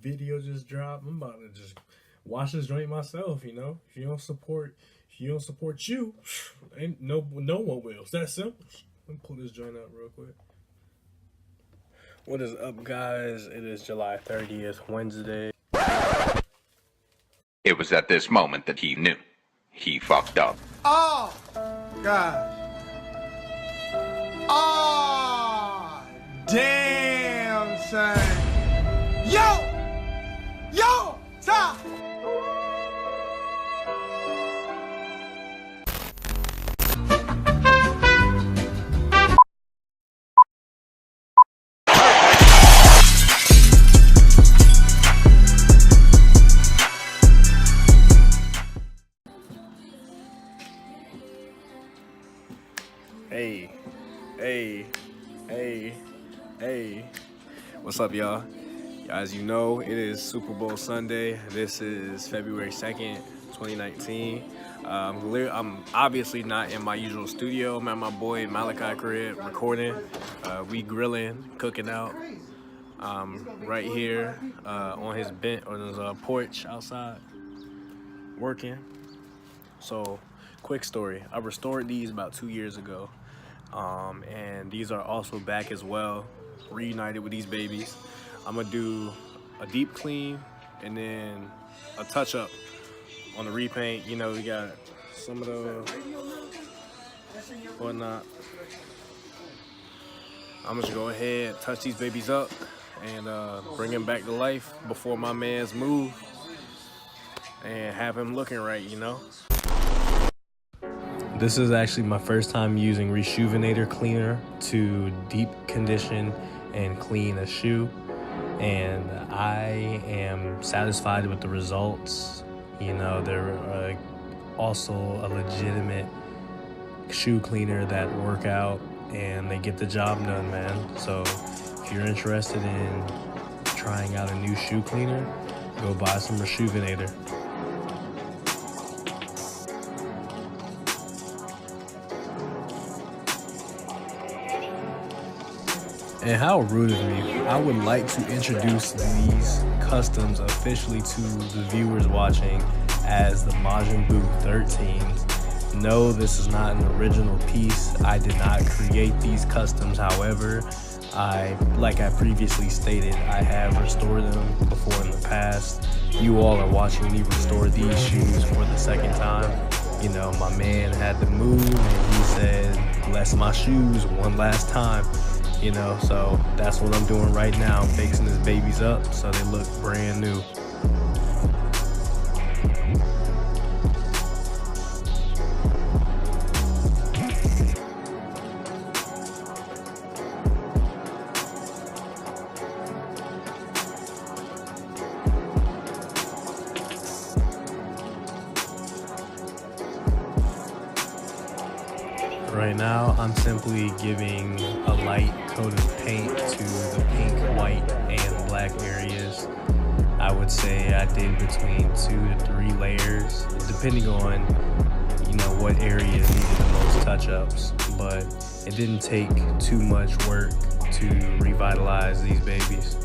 video just dropped. I'm about to just watch this joint myself, you know. If you don't support you, ain't no one will. It's that simple. Let me pull this joint out real quick. What is up, guys? It is July 30th, Wednesday. It was at this moment that he knew. He fucked up. Oh, God. Oh, damn, son. Yo, stop. Hey. What's up, y'all? As you know, it is Super Bowl Sunday. This is February 2nd, 2019. I'm obviously not in my usual studio. I'm at my boy Malachi crib recording. We grilling, cooking out. Right here on his porch outside, working. So, quick story. I restored these about 2 years ago. And these are also back as well, reunited with these babies. I'm gonna do a deep clean and then a touch up on the repaint. You know, we got some of the whatnot. I'm just gonna go ahead, touch these babies up, and bring them back to life before my man's move, and have him looking right, you know. This is actually my first time using Rejuvenator cleaner to deep condition and clean a shoe, and I am satisfied with the results. You know, they're also a legitimate shoe cleaner that work out and they get the job done, man. So if you're interested in trying out a new shoe cleaner, go buy some Rejuvenator. And how rude of me. I would like to introduce these Kustoms officially to the viewers watching as the Majin Buu 13s. No, this is not an original piece. I did not create these Kustoms. However, like I previously stated, I have restored them before in the past. You all are watching me restore these shoes for the second time. You know, my man had to move and he said, bless my shoes one last time. You know, so that's what I'm doing right now. I'm fixing his babies up so they look brand new. Right now, I'm simply giving a light coat of paint to the pink, white, and black areas. I would say I did between 2 to 3 layers, depending on, you know, what areas needed the most touch-ups. But it didn't take too much work to revitalize these babies.